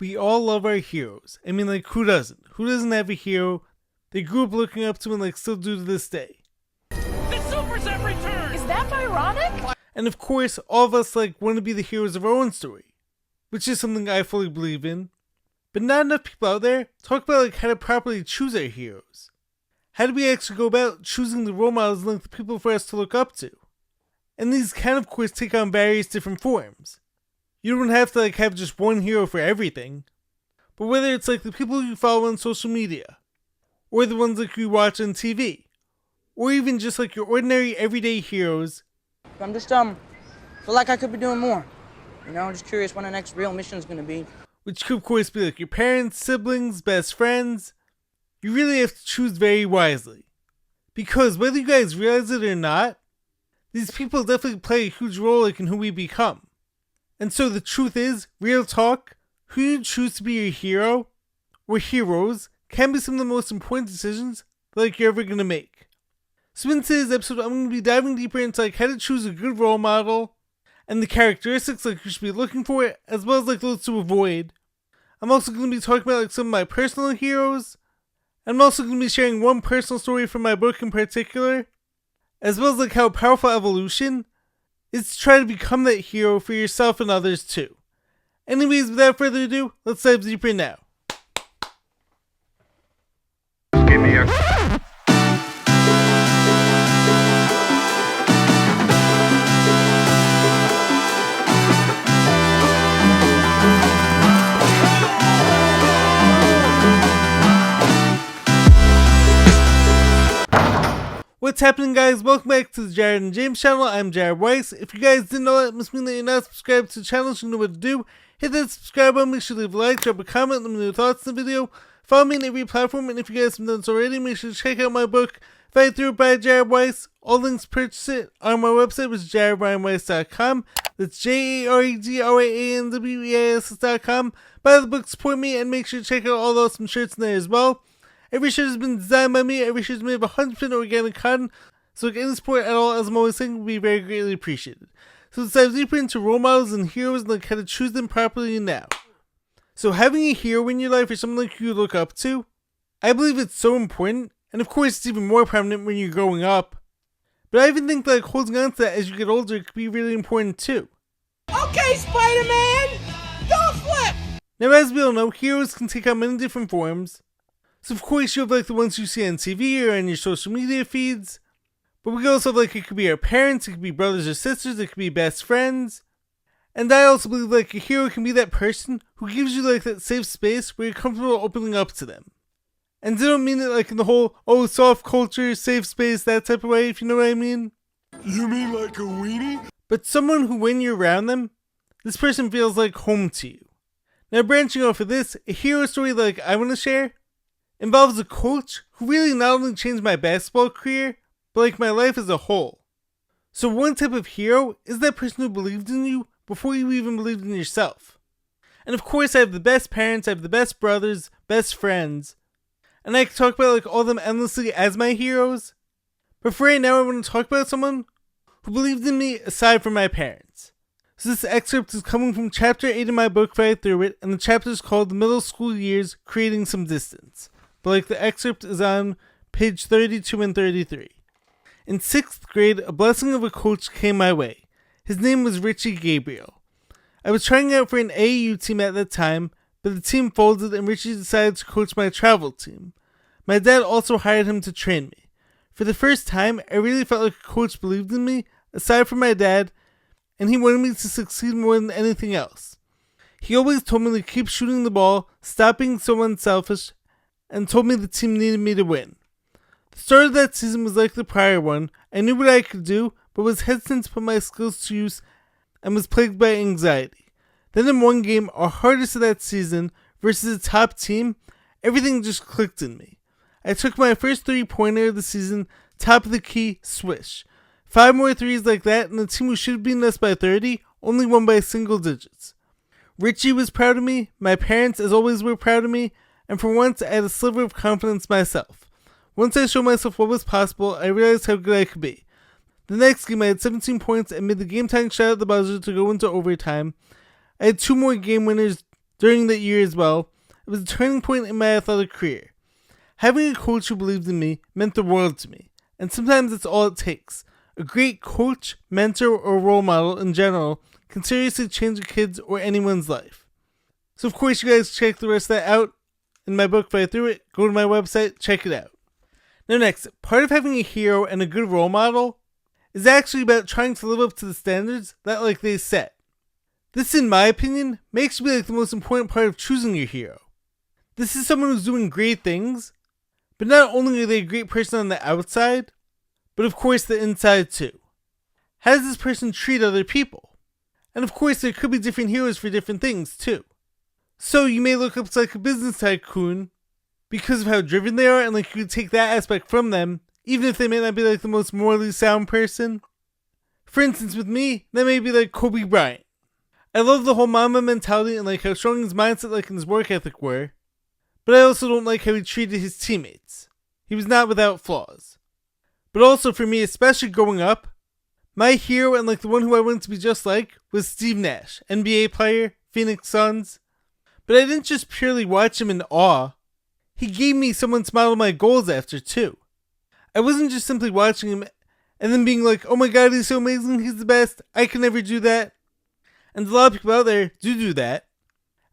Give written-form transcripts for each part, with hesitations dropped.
We all love our heroes. I mean, like, who doesn't? Who doesn't have a hero they grew up looking up to and, like, still do to this day? The supers have returned! Is that ironic? And of course, all of us, like, want to be the heroes of our own story, which is something I fully believe in. But not enough people out there talk about, like, how to properly choose our heroes. How do we actually go about choosing the role models and, like, the people for us to look up to? And these can, of course, take on various different forms. You don't have to, like, have just one hero for everything. But whether it's, like, the people you follow on social media, or the ones, like, you watch on TV, or even just, like, your ordinary everyday heroes. I'm just, feel like I could be doing more. You know, just curious when the next real mission is going to be. Which could, of course, be, like, your parents, siblings, best friends. You really have to choose very wisely. Because whether you guys realize it or not, these people definitely play a huge role, like, in who we become. And so the truth is, real talk, who you choose to be your hero, or heroes, can be some of the most important decisions that, like, you're ever going to make. So in today's episode, I'm going to be diving deeper into, like, how to choose a good role model, and the characteristics, like, you should be looking for, as well as, like, those to avoid. I'm also going to be talking about, like, some of my personal heroes. I'm also going to be sharing one personal story from my book in particular, as well as, like, how powerful evolution is to try to become that hero for yourself and others too. Anyways, without further ado, let's dive deeper now. Give me a... What's happening, guys? Welcome back to the Jared and James channel. I'm Jared Weiss. If you guys didn't know that, it must mean that you're not subscribed to the channel, so you know what to do. Hit that subscribe button, make sure to leave a like, drop a comment, let me know your thoughts in the video. Follow me on every platform, and if you guys haven't done so already, make sure to check out my book, Fight Through It by Jared Weiss. All links to purchase it on my website, which is jaredbryanweiss.com. That's JAREDRYANWEISS.com. Buy the book, support me, and make sure to check out all the awesome shirts in there as well. Every shirt has been designed by me. Every shirt is made of 100% organic cotton. So if any support at all, as I'm always saying, will be very greatly appreciated. So let's dive deeper into role models and heroes and like how to choose them properly now. So having a hero in your life or someone like you look up to, I believe it's so important. And of course it's even more prominent when you're growing up. But I even think that like holding on to that as you get older could be really important too. Okay, Spider-Man! Don't flip! Now as we all know, heroes can take on many different forms. So of course you have like the ones you see on TV or on your social media feeds. But we also have like it could be our parents, it could be brothers or sisters, it could be best friends. And I also believe like a hero can be that person who gives you like that safe space where you're comfortable opening up to them. And I don't mean it like in the whole, oh, soft culture, safe space, that type of way, if you know what I mean. You mean like a weenie? But someone who when you're around them, this person feels like home to you. Now branching off of this, a hero story like I want to share involves a coach who really not only changed my basketball career, but like my life as a whole. So one type of hero is that person who believed in you before you even believed in yourself. And of course I have the best parents, I have the best brothers, best friends, and I can talk about like all of them endlessly as my heroes. But for right now I want to talk about someone who believed in me aside from my parents. So this excerpt is coming from chapter 8 of my book, Fight Through It, and the chapter is called The Middle School Years, Creating Some Distance. But like the excerpt is on page 32 and 33. In 6th grade, a blessing of a coach came my way. His name was Richie Gabriel. I was trying out for an AAU team at that time, but the team folded and Richie decided to coach my travel team. My dad also hired him to train me. For the first time, I really felt like a coach believed in me, aside from my dad, and he wanted me to succeed more than anything else. He always told me to keep shooting the ball, stop being so unselfish, and told me the team needed me to win. The start of that season was like the prior one. I knew what I could do, but was hesitant to put my skills to use and was plagued by anxiety. Then in one game, our hardest of that season, versus a top team, everything just clicked in me. I took my first 3-pointer of the season, top of the key, swish. 5 more threes like that, and the team who should have beaten us by 30 only won by single digits. Richie was proud of me, my parents as always were proud of me, and for once I had a sliver of confidence myself. Once I showed myself what was possible, I realized how good I could be. The next game I had 17 points and made the game-tying shot at the buzzer to go into overtime. I had 2 more game winners during that year as well, it was a turning point in my athletic career. Having a coach who believed in me meant the world to me, and sometimes that's all it takes. A great coach, mentor, or role model in general can seriously change a kid's or anyone's life. So of course you guys check the rest of that out in my book Fight Through It. Go to my website, check it out. Now next, part of having a hero and a good role model is actually about trying to live up to the standards that they set. This, in my opinion, makes you be the most important part of choosing your hero. This is someone who's doing great things, but not only are they a great person on the outside, but of course the inside too. How does this person treat other people? And of course there could be different heroes for different things too. So you may look up to a business tycoon because of how driven they are, and you could take that aspect from them, even if they may not be the most morally sound person. For instance, with me, that may be Kobe Bryant. I love the whole Mamba mentality and how strong his mindset and his work ethic were, but I also don't like how he treated his teammates. He was not without flaws. But also for me, especially growing up, my hero and the one who I wanted to be just like was Steve Nash, NBA player, Phoenix Suns. But I didn't just purely watch him in awe. He gave me someone to model my goals after too. I wasn't just simply watching him and then being oh my god, he's so amazing, he's the best, I can never do that. And a lot of people out there do that.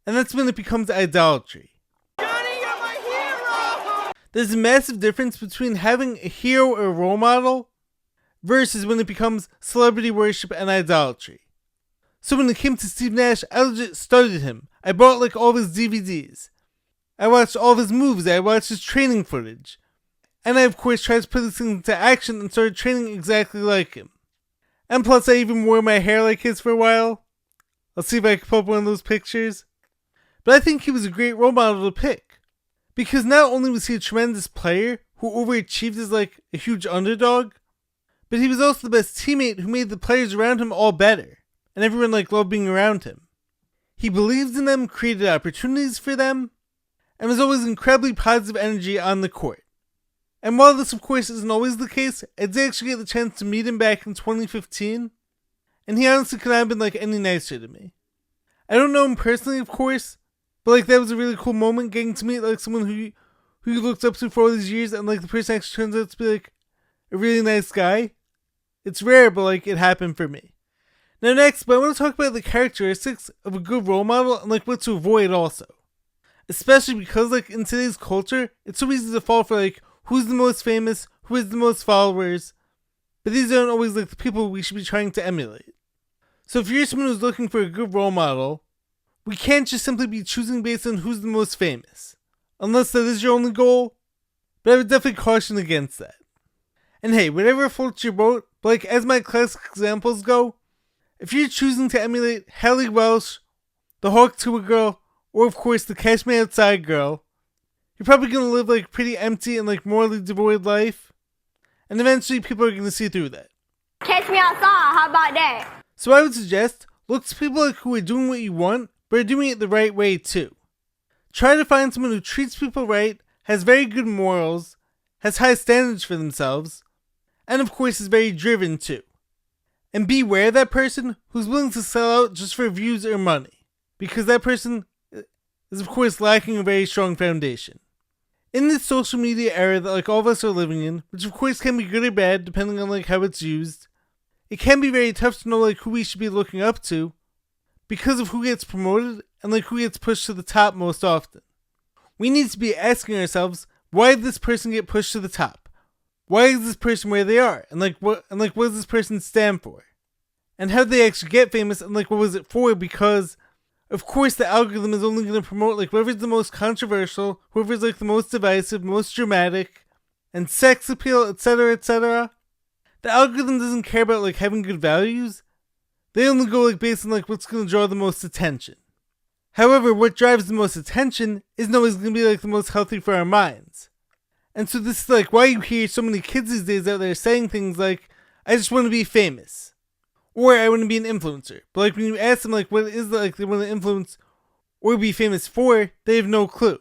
And that's when it becomes idolatry. Johnny, you're my hero! There's a massive difference between having a hero or a role model versus when it becomes celebrity worship and idolatry. So when it came to Steve Nash, I legit studied him. I bought all of his DVDs. I watched all of his moves. I watched his training footage. And I of course tried to put these things into action and started training exactly like him. And plus I even wore my hair like his for a while. I'll see if I can pull up one of those pictures. But I think he was a great role model to pick. Because not only was he a tremendous player who overachieved as a huge underdog, but he was also the best teammate who made the players around him all better. And everyone loved being around him. He believed in them, created opportunities for them, and was always incredibly positive energy on the court. And while this of course isn't always the case, I did actually get the chance to meet him back in 2015, and he honestly could not have been any nicer to me. I don't know him personally of course, but that was a really cool moment getting to meet someone who you looked up to for all these years, and the person actually turns out to be a really nice guy. It's rare, but it happened for me. Now next, but I want to talk about the characteristics of a good role model and what to avoid also. Especially because in today's culture, it's so easy to fall for who's the most famous, who has the most followers, but these aren't always the people we should be trying to emulate. So if you're someone who's looking for a good role model, we can't just simply be choosing based on who's the most famous, unless that is your only goal, but I would definitely caution against that. And hey, whatever floats your boat, but as my classic examples go, if you're choosing to emulate Hallie Welsh, the Hawk Tuah girl, or of course the Cash Me Outside girl, you're probably going to live pretty empty and morally devoid life, and eventually people are going to see through that. Catch me outside, how about that? So I would suggest, look to people who are doing what you want, but are doing it the right way too. Try to find someone who treats people right, has very good morals, has high standards for themselves, and of course is very driven too. And beware that person who's willing to sell out just for views or money, because that person is of course lacking a very strong foundation. In this social media era that all of us are living in, which of course can be good or bad depending on how it's used, it can be very tough to know who we should be looking up to because of who gets promoted and who gets pushed to the top most often. We need to be asking ourselves, why did this person get pushed to the top? Why is this person where they are? And what does this person stand for? And how did they actually get famous, and what was it for? Because of course the algorithm is only going to promote whoever's the most controversial, whoever's the most divisive, most dramatic, and sex appeal, etc., etc. The algorithm doesn't care about having good values. They only go based on what's going to draw the most attention. However, what drives the most attention isn't always going to be the most healthy for our minds. And so this is why you hear so many kids these days out there saying things I just want to be famous. Or I want to be an influencer. But when you ask them what is they want to influence or be famous for, they have no clue.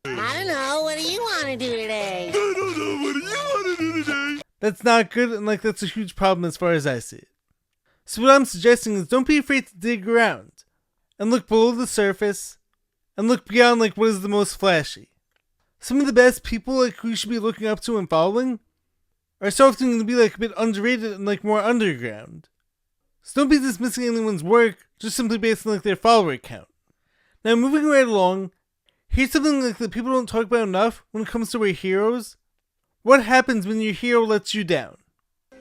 I don't know. What do you want to do today? I don't know. What do you want to do today? That's not good, and that's a huge problem as far as I see it. So what I'm suggesting is don't be afraid to dig around and look below the surface and look beyond like what is the most flashy. Some of the best people like who you should be looking up to and following are so often going to be like a bit underrated and like more underground. So don't be dismissing anyone's work just simply based on like their follower count. Now moving right along, here's something like that people don't talk about enough when it comes to our heroes. What happens when your hero lets you down?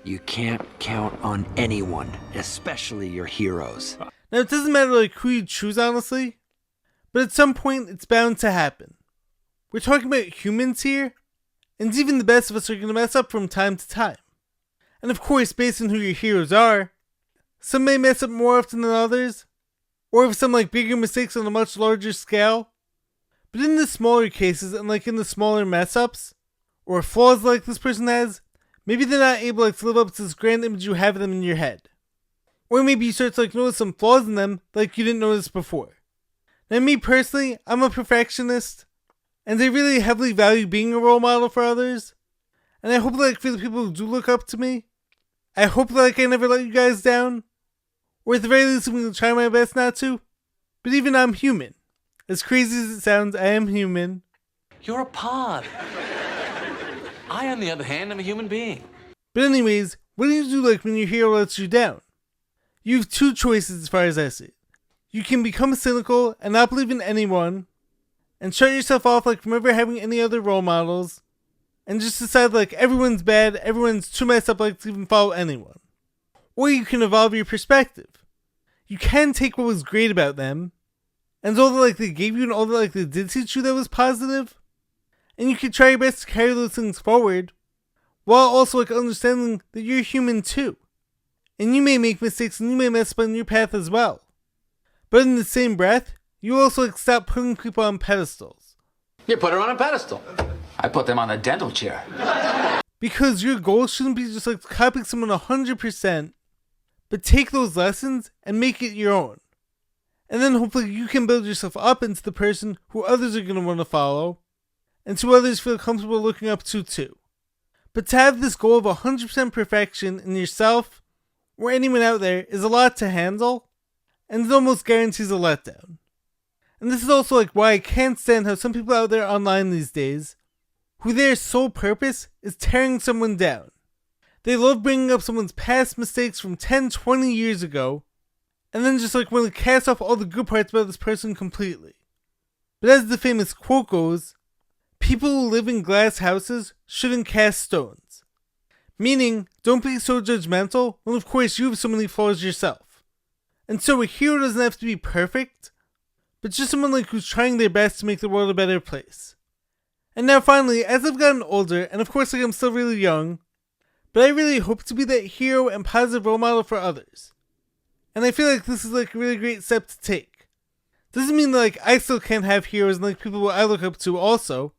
You can't count on anyone, especially your heroes. Now it doesn't matter like who you choose honestly, but at some point it's bound to happen. We're talking about humans here, and even the best of us are going to mess up from time to time. And of course, based on who your heroes are, some may mess up more often than others, or have some like bigger mistakes on a much larger scale. But in the smaller cases and like in the smaller mess ups, or flaws like this person has, maybe they're not able like to live up to this grand image you have of them in your head. Or maybe you start to like notice some flaws in them like you didn't notice before. Now me personally, I'm a perfectionist, and I really heavily value being a role model for others. And I hope like for the people who do look up to me, I hope like I never let you guys down. Or at the very least I'm going to try my best not to. But even I'm human. As crazy as it sounds, I am human. You're a pod. I, on the other hand, am a human being. But anyways, what do you do like when your hero lets you down? You have two choices as far as I see it. You can become cynical and not believe in anyone, and shut yourself off like from ever having any other role models, and just decide like everyone's bad, everyone's too messed up like to even follow anyone. Or you can evolve your perspective. You can take what was great about them, and all that like they gave you and all that like they did teach you that was positive, and you can try your best to carry those things forward, while also like understanding that you're human too. And you may make mistakes and you may mess up on your path as well. But in the same breath, you also like stop putting people on pedestals. You put her on a pedestal. I put them on a dental chair. Because your goal shouldn't be just like copying someone 100%, but take those lessons and make it your own. And then hopefully you can build yourself up into the person who others are going to want to follow, and who others feel comfortable looking up to too. But to have this goal of 100% perfection in yourself, or anyone out there, is a lot to handle, and it almost guarantees a letdown. And this is also like why I can't stand how some people out there online these days, who their sole purpose is tearing someone down. They love bringing up someone's past mistakes from 10, 20 years ago, and then just like want to cast off all the good parts about this person completely. But as the famous quote goes, people who live in glass houses shouldn't cast stones. Meaning, don't be so judgmental when of course you have so many flaws yourself. And so a hero doesn't have to be perfect, but just someone like who's trying their best to make the world a better place. And now finally, as I've gotten older, and of course like I'm still really young, but I really hope to be that hero and positive role model for others. And I feel like this is like a really great step to take. Doesn't mean that like I still can't have heroes and like people who I look up to also.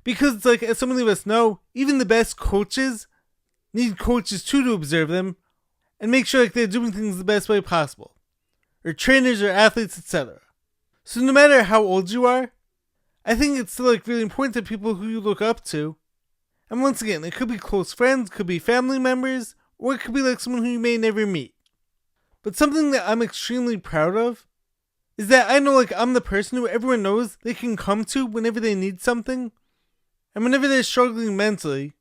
Because it's like, as so many of us know, even the best coaches need coaches too to observe them and make sure like they're doing things the best way possible. Or trainers or athletes, etc. So no matter how old you are, I think it's still like really important to people who you look up to. And once again, it could be close friends, could be family members, or it could be like someone who you may never meet. But something that I'm extremely proud of is that I know like I'm the person who everyone knows they can come to whenever they need something. And whenever they're struggling mentally,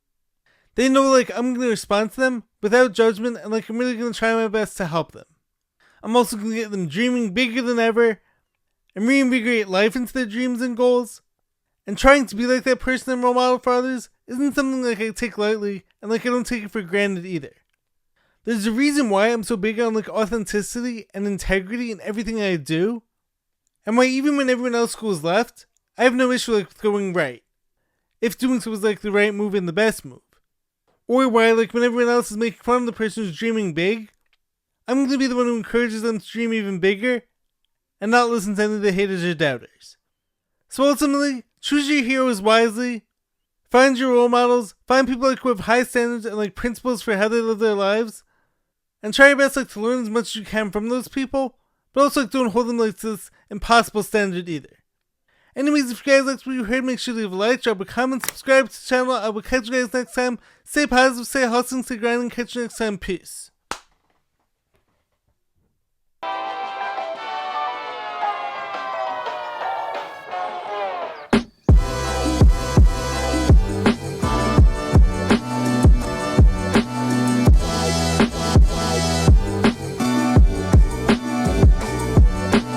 they know like I'm going to respond to them without judgment, and like I'm really going to try my best to help them. I'm also going to get them dreaming bigger than ever and reinvigorate life into their dreams and goals. And trying to be like that person and role model for others isn't something like I take lightly, and like I don't take it for granted either. There's a reason why I'm so big on like authenticity and integrity in everything I do, and why even when everyone else goes left, I have no issue like with going right, if doing so was like the right move and the best move. Or why like when everyone else is making fun of the person who's dreaming big, I'm going to be the one who encourages them to dream even bigger, and not listen to any of the haters or doubters. So ultimately, choose your heroes wisely, find your role models, find people like who have high standards and like principles for how they live their lives, and try your best like to learn as much as you can from those people, but also like don't hold them like to this impossible standard either. Anyways, if you guys liked what you heard, make sure to leave a like, drop a comment, subscribe to the channel. I will catch you guys next time. Stay positive, stay hustling, stay grinding, catch you next time. Peace.